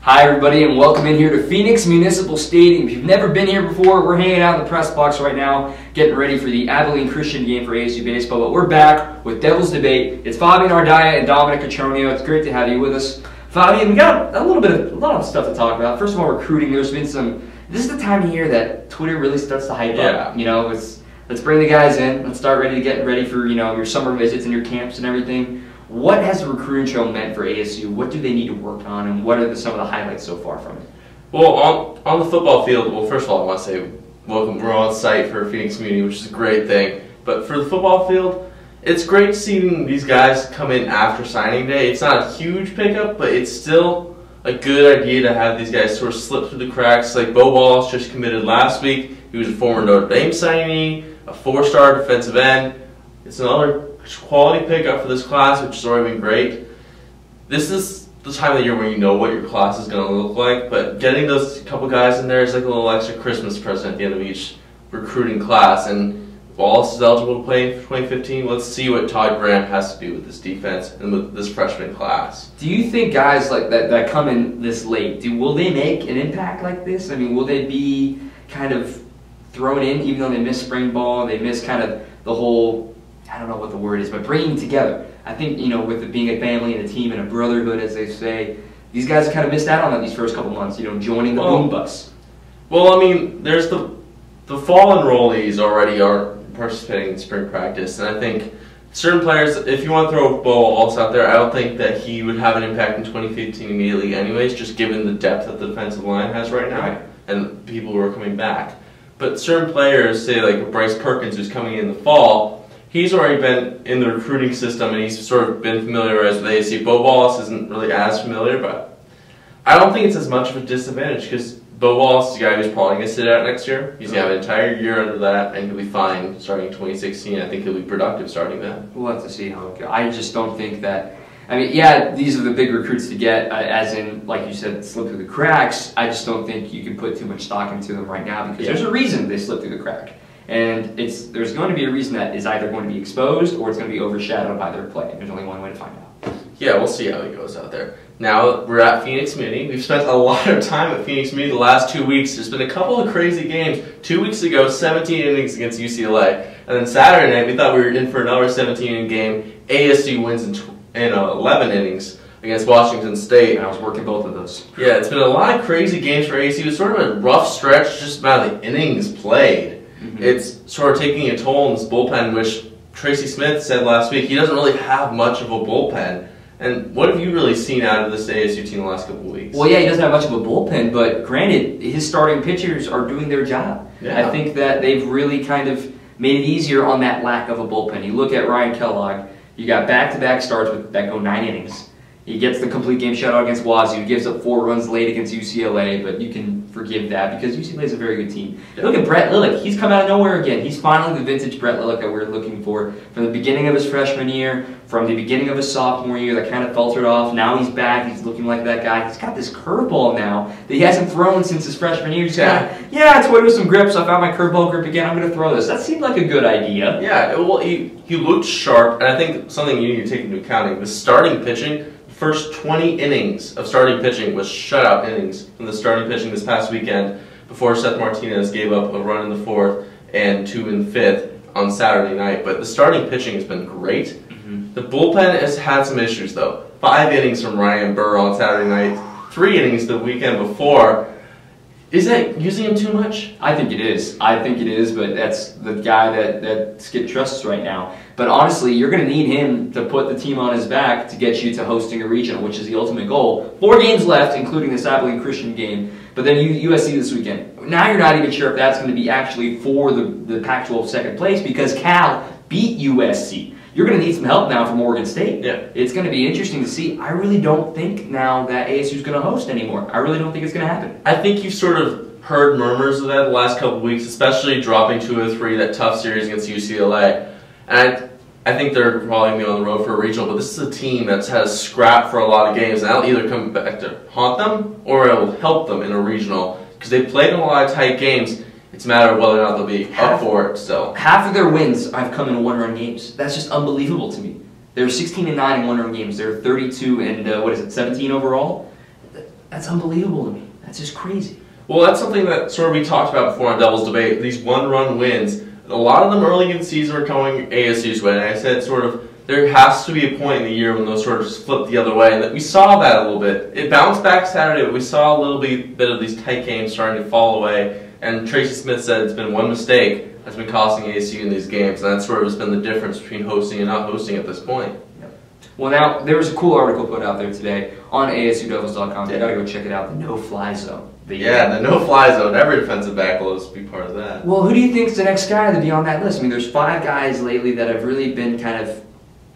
Hi everybody and welcome in here to Phoenix Municipal Stadium. If you've never been here before, we're hanging out in the press box right now, getting ready for the Abilene Christian game for ASU baseball. But we're back with Devils Debate. It's Fabian Ardaya and Cotroneo. It's great to have you with us. Fabian, we got a lot of stuff to talk about. First of all, recruiting. There's been this is the time of year that Twitter really starts to hype up. You know, let's bring the guys in. Let's start getting ready for, your summer visits and your camps and everything. What has the recruiting show meant for ASU? What do they need to work on, and what are some of the highlights so far from it? Well, on the football field, well, first of all, I want to say welcome. We're on site for Phoenix Community, which is a great thing. But for the football field, it's great seeing these guys come in after signing day. It's not a huge pickup, but it's still a good idea to have these guys sort of slip through the cracks. Like Bo Wallace just committed last week. He was a former Notre Dame signee, a 4-star defensive end. It's another quality pickup for this class, which has already been great. This is the time of the year when you know what your class is going to look like, but getting those couple guys in there is like a little extra Christmas present at the end of each recruiting class. And Wallace is eligible to play in 2015. Let's see what Todd Graham has to do with this defense and with this freshman class. Do you think guys like that come in this late, will they make an impact like this? I mean, will they be kind of thrown in even though they miss spring ball, they miss kind of the whole, I don't know what the word is, but bringing together. I think, with it being a family and a team and a brotherhood, as they say, these guys kind of missed out on that these first couple months, joining the boom bus. Well, I mean, there's the fall enrollees already are participating in spring practice, and I think certain players, if you want to throw Bo Wallace out there, I don't think that he would have an impact in 2015 immediately anyways, just given the depth that the defensive line has right now and people who are coming back. But certain players, say like Bryce Perkins, who's coming in the fall, he's already been in the recruiting system and he's sort of been familiarized with ASU. Bo Wallace isn't really as familiar, but I don't think it's as much of a disadvantage because Bo Wallace is a guy who's probably going to sit out next year. He's going to have an entire year under that and he'll be fine starting in 2016. I think he'll be productive starting then. We'll have to see how it goes. I just don't think that, yeah, these are the big recruits to get, as in, like you said, slip through the cracks. I just don't think you can put too much stock into them right now because there's a reason they slip through the crack. And there's going to be a reason that is either going to be exposed or it's going to be overshadowed by their play. There's only one way to find out. Yeah, we'll see how he goes out there. Now, we're at Phoenix Muni. We've spent a lot of time at Phoenix Muni the last 2 weeks. There's been a couple of crazy games. 2 weeks ago, 17 innings against UCLA. And then Saturday night, we thought we were in for another 17-inning game. ASU wins in 11 innings against Washington State. And I was working both of those. Yeah, it's been a lot of crazy games for ASU. It's sort of a rough stretch just about the innings played. It's sort of taking a toll in this bullpen, which Tracy Smith said last week. He doesn't really have much of a bullpen. And what have you really seen out of this ASU team the last couple of weeks? Well, yeah, he doesn't have much of a bullpen, but granted, his starting pitchers are doing their job. Yeah. I think that they've really kind of made it easier on that lack of a bullpen. You look at Ryan Kellogg, you got back-to-back starts that go 9 innings. He gets the complete game shutout against Wazoo, gives up 4 runs late against UCLA, but you can forgive that because UCLA is a very good team. Yeah. Look at Brett Lillick. He's come out of nowhere again. He's finally the vintage Brett Lillick that we're looking for. From the beginning of his freshman year, from the beginning of his sophomore year that kind of faltered off. Now he's back. He's looking like that guy. He's got this curveball now that he hasn't thrown since his freshman year. He's got, I toyed with some grips. I found my curveball grip again. I'm going to throw this. That seemed like a good idea. Yeah, well, he looked sharp, and I think something you need to take into account was starting pitching. First 20 innings of starting pitching was shutout innings from the starting pitching this past weekend before Seth Martinez gave up a run in the 4th and 2 in the 5th on Saturday night. But the starting pitching has been great. The bullpen has had some issues though. 5 innings from Ryan Burr on Saturday night, 3 innings the weekend before. Is that using him too much? I think it is. But that's the guy that Skip trusts right now. But honestly, you're going to need him to put the team on his back to get you to hosting a regional, which is the ultimate goal. 4 games left, including this Abilene Christian game. But then USC this weekend. Now you're not even sure if that's going to be actually for the Pac-12 second place because Cal beat USC. You're going to need some help now from Oregon State. Yeah. It's going to be interesting to see. I really don't think now that ASU is going to host anymore. I really don't think it's going to happen. I think you've sort of heard murmurs of that the last couple of weeks, especially dropping 2-3 that tough series against UCLA. And I think they're probably going to be on the road for a regional, but this is a team that's had a scrap for a lot of games, and that'll either come back to haunt them or it'll help them in a regional because they've played in a lot of tight games. It's a matter of whether or not they'll be up for it still. Half of their wins have come in 1-run games. That's just unbelievable to me. They're 16-9 in 1-run games. They're 32 and 17 overall. That's unbelievable to me. That's just crazy. Well, that's something that sort of we talked about before on Devils Debate. These one-run wins, a lot of them early in the season were coming ASU's way. And I said sort of there has to be a point in the year when those sort of just flip the other way. And that we saw that a little bit. It bounced back Saturday, but we saw a little bit of these tight games starting to fall away. And Tracy Smith said it's been one mistake that's been costing ASU in these games. And that sort of has been the difference between hosting and not hosting at this point. Well, now, there was a cool article put out there today on ASUDevils.com. You gotta go check it out, the no-fly zone. The no-fly zone. Every defensive back will be part of that. Well, who do you think is the next guy to be on that list? I mean, there's 5 guys lately that have really been kind of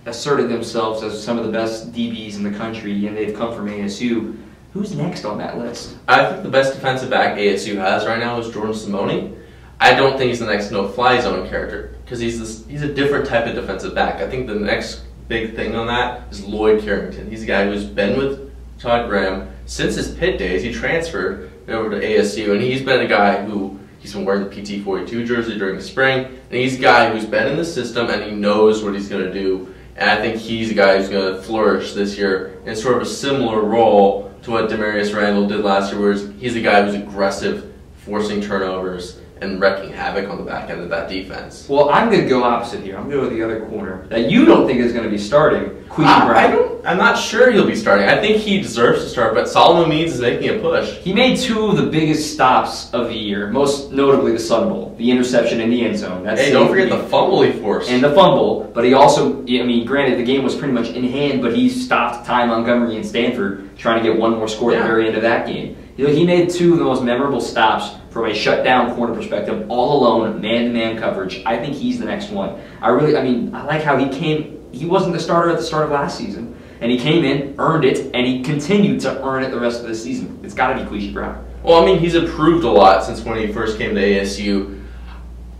asserted themselves as some of the best DBs in the country, and they've come from ASU. Who's next on that list? I think the best defensive back ASU has right now is Jordan Simone. I don't think he's the next no-fly zone character, because he's a different type of defensive back. I think the next big thing on that is Lloyd Carrington. He's a guy who's been with Todd Graham since his Pitt days. He transferred over to ASU, and he's been a guy who he's been wearing the PT42 jersey during the spring, and he's a guy who's been in the system and he knows what he's going to do. And I think he's a guy who's going to flourish this year in sort of a similar role to what Demarius Randall did last year, where he's a guy who's aggressive, forcing turnovers, and wrecking havoc on the back end of that defense. Well, I'm going to go opposite here. I'm going to go with the other corner that you don't think is going to be starting, Queasy Brown. I'm not sure he'll be starting. I think he deserves to start, but Solomon Means is making a push. He made 2 of the biggest stops of the year, most notably the Sun Bowl, the interception in the end zone. Hey, don't forget the fumble he forced. And the fumble, but he also, I mean, granted, the game was pretty much in hand, but he stopped Ty Montgomery and Stanford trying to get one more score at the very end of that game. He made 2 of the most memorable stops from a shutdown corner perspective, all alone, man-to-man coverage. I think he's the next one. I like how he wasn't the starter at the start of last season, and he came in, earned it, and he continued to earn it the rest of the season. It's got to be Queasy Brown. Well, I mean, he's improved a lot since when he first came to ASU.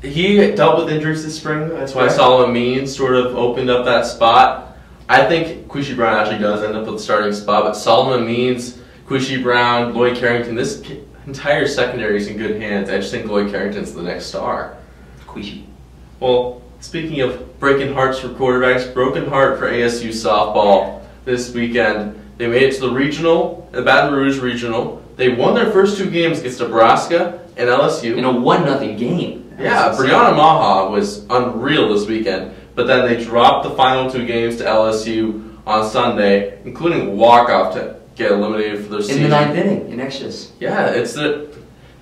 He dealt with injuries this spring. That's why Solomon Means sort of opened up that spot. I think Queasy Brown actually does end up with the starting spot, but Solomon Means, Queasy Brown, Lloyd Carrington, this entire secondary is in good hands. I just think Lloyd Carrington's the next star. Queasy. Well, speaking of breaking hearts for quarterbacks, broken heart for ASU softball this weekend. They made it to the regional, the Baton Rouge regional. They won their first 2 games against Nebraska and LSU. In a 1-0 game. Yeah, Brianna Maha was unreal this weekend, but then they dropped the final 2 games to LSU on Sunday, including a walk-off to get eliminated for their season. In the 9th inning, in extras. Yeah, it's the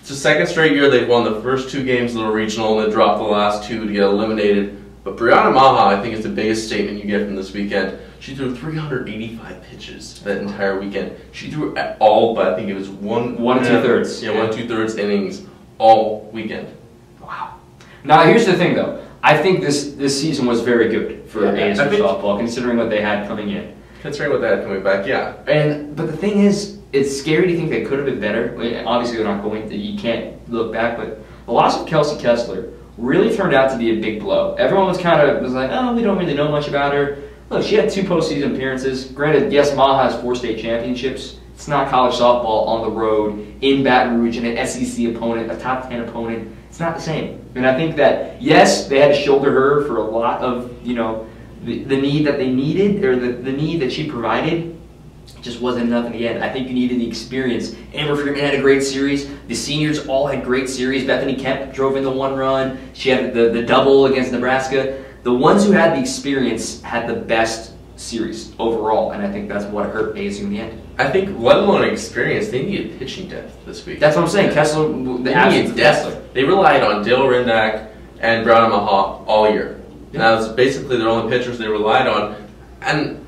second straight year they've won the first 2 games of the regional and they dropped the last 2 to get eliminated. But Brianna Maha, I think, is the biggest statement you get from this weekend. She threw 385 pitches that entire weekend. She threw at all, but I think it was 1 2/3. Yeah, 1 2/3 innings all weekend. Wow. Now, here's the thing, though. I think this season was very good for ASU softball, considering what they had coming in. Considering what they had coming back, yeah. But the thing is, it's scary to think they could have been better. Obviously, they're not going to. You can't look back, but the loss of Kelsey Kessler really turned out to be a big blow. Everyone was like, oh, we don't really know much about her. Look, she had 2 postseason appearances. Granted, yes, Maha has 4 state championships. It's not college softball on the road in Baton Rouge and an SEC opponent, a top 10 opponent. It's not the same. And I think that, yes, they had to shoulder her for a lot of, the need that they needed, or the need that she provided. It just wasn't enough in the end. I think you needed the experience. Amber Freeman had a great series. The seniors all had great series. Bethany Kemp drove in the 1 run. She had the double against Nebraska. The ones who had the experience had the best series overall, and I think that's what hurt ASU in the end. I think, let alone experience, they needed pitching depth this week. That's what I'm saying. Kessler, they needed depth. They relied on Dale Rindack and Brianna Maha all year. And that was basically their only pitchers they relied on. And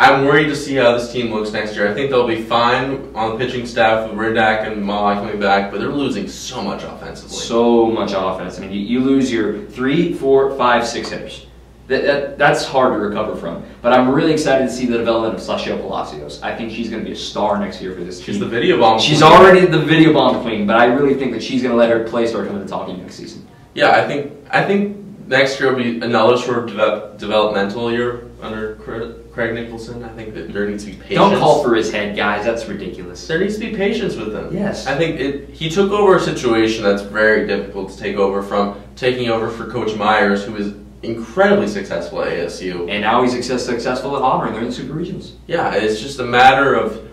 I'm worried to see how this team looks next year. I think they'll be fine on the pitching staff with Rindack and Maha coming back, but they're losing so much offensively. So much offense. I mean, you lose your 3, 4, 5, 6 hitters. That's hard to recover from. But I'm really excited to see the development of Sashio Palacios. I think she's going to be a star next year for this team. She's the video bomb queen. She's already the video bomb queen, but I really think that she's going to let her play start coming to talking next season. Yeah, I think next year will be another sort of developmental year under Craig Nicholson. I think that there needs to be patience. Don't call for his head, guys. That's ridiculous. There needs to be patience with him. Yes. I think he took over a situation that's very difficult to take over from, taking over for Coach Myers, who is incredibly successful at ASU. And now he's successful at Auburn. They're in the Super Regionals. Yeah, it's just a matter of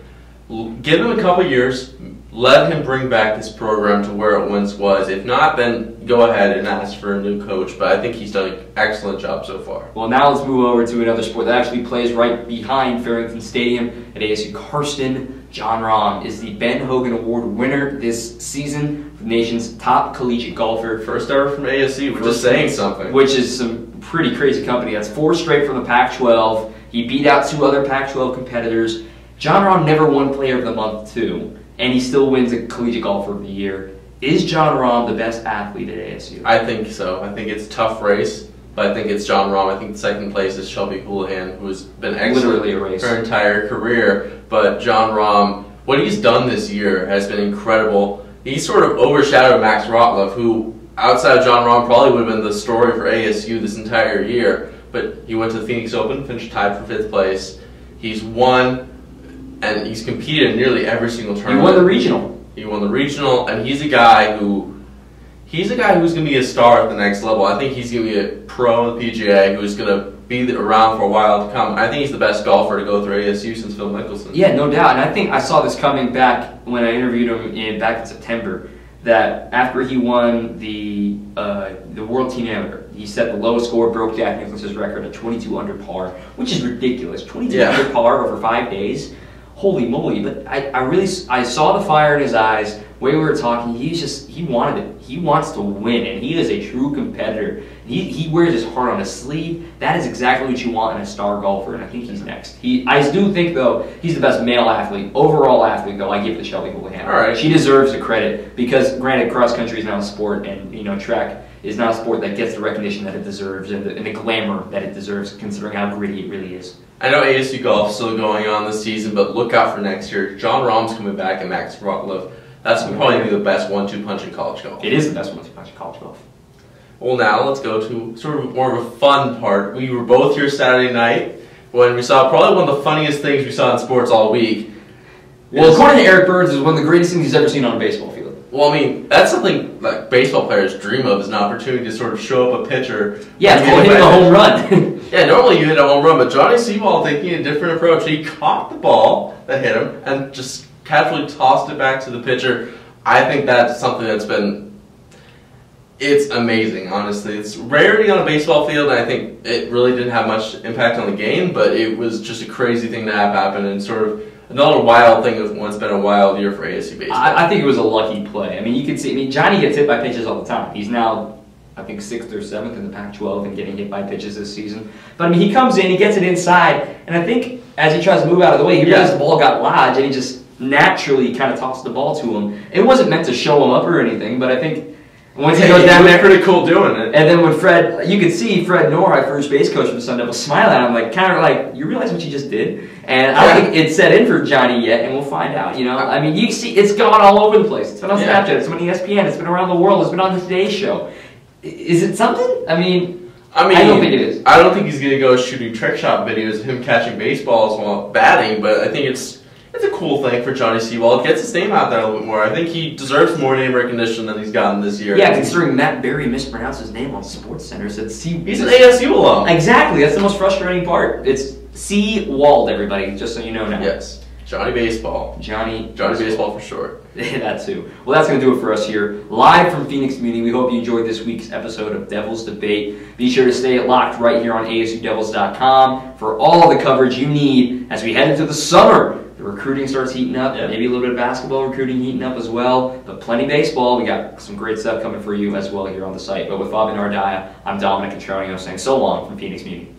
Give him a couple years. Let him bring back this program to where it once was. If not, then go ahead and ask for a new coach. But I think he's done an excellent job so far. Well, now let's move over to another sport that actually plays right behind Farrington Stadium at ASU Karsten. Jon Rahm is the Ben Hogan Award winner this season, the nation's top collegiate golfer. First ever from ASU, which is saying something. Which is some pretty crazy company. That's 4 straight from the Pac-12. He beat out 2 other Pac-12 competitors. Jon Rahm never won Player of the Month, too. And he still wins a Collegiate Golfer of the Year. Is Jon Rahm the best athlete at ASU? I think so. I think it's a tough race, but I think it's Jon Rahm. I think the second place is Shelby Houlihan, who's been excellent her entire career. But Jon Rahm, what he's done this year has been incredible. He's sort of overshadowed Max Rottluff, who, outside of Jon Rahm, probably would have been the story for ASU this entire year. But he went to the Phoenix Open, finished tied for 5th place. He's won, and he's competed in nearly every single tournament. He won the regional. He won the regional, and he's a guy who's going to be a star at the next level. I think he's going to be a pro in the PGA who's going to be around for a while to come. I think he's the best golfer to go through ASU since Phil Mickelson. Yeah, no doubt. And I think I saw this coming back when I interviewed him back in September, that after he won the World Team Amateur, he set the lowest score, broke Jack Nicklaus's record at 22 under par, which is ridiculous. 22 under par over 5 days. Holy moly. But I saw the fire in his eyes. The way we were talking, he wanted it. He wants to win, and he is a true competitor. He wears his heart on his sleeve. That is exactly what you want in a star golfer, and I think he's next. I do think, though, he's the best male athlete, overall athlete, though. I give it to Shelby Houlihan. All right. She deserves the credit because, granted, cross country is now a sport, and track is not a sport that gets the recognition that it deserves and the glamour that it deserves, considering how gritty it really is. I know ASU golf is still going on this season, but look out for next year. Jon Rahm's coming back, and Max Rottluff. That's probably the best 1-2 punch in college golf. It is the best 1-2 punch in college golf. Well, now let's go to sort of more of a fun part. We were both here Saturday night when we saw probably one of the funniest things we saw in sports all week. Well, according to Eric Burns, it's one of the greatest things he's ever seen on a baseball field. Well, I mean, that's something like baseball players dream of, is an opportunity to sort of show up a pitcher. Yeah, it's called hitting a home run. Yeah, normally you hit a home run, but Johnny Seawald taking a different approach. He caught the ball that hit him and just casually tossed it back to the pitcher. I think that's something that's it's amazing, honestly. It's rarity on a baseball field, and I think it really didn't have much impact on the game, but it was just a crazy thing to have happen, and sort of another wild thing of what's been a wild year for ASU baseball. I think it was a lucky play. I mean, you could see, Johnny gets hit by pitches all the time. He's now, I think, 6th or 7th in the Pac-12 and getting hit by pitches this season. But I mean, he comes in, he gets it inside, and I think as he tries to move out of the way, he realizes the ball got lodged, and he just naturally kind of tossed the ball to him. It wasn't meant to show him up or anything, but I think once he goes down there, pretty cool doing it. And then when you could see Fred Knorr, our first base coach for the Sun Devils, smile at him, kind of like, you realize what you just did? And I don't think it's set in for Johnny yet, and we'll find out. I mean, you see, it's gone all over the place. It's been on Snapchat, it's been on ESPN, it's been around the world, it's been on the Today Show. Is it something? I mean, I don't think it is. I don't think he's going to go shooting trick shot videos of him catching baseballs while batting, but I think it's a cool thing for Johnny Seawald. It gets his name out there a little bit more. I think he deserves more name recognition than he's gotten this year. Yeah, considering Matt Berry mispronounced his name on SportsCenter. Said he's an ASU alum. Exactly. That's the most frustrating part. It's Seawald, everybody, just so you know now. Yes. Johnny Baseball. Johnny Baseball for short. That too. Well, that's going to do it for us here, live from Phoenix Community. We hope you enjoyed this week's episode of Devils Debate. Be sure to stay locked right here on ASUDevils.com for all of the coverage you need as we head into the summer. The recruiting starts heating up, maybe a little bit of basketball recruiting heating up as well, but plenty of baseball. We got some great stuff coming for you as well here on the site. But with Fabian Ardaya, I'm Dominic Cotroneo saying so long from Phoenix Community.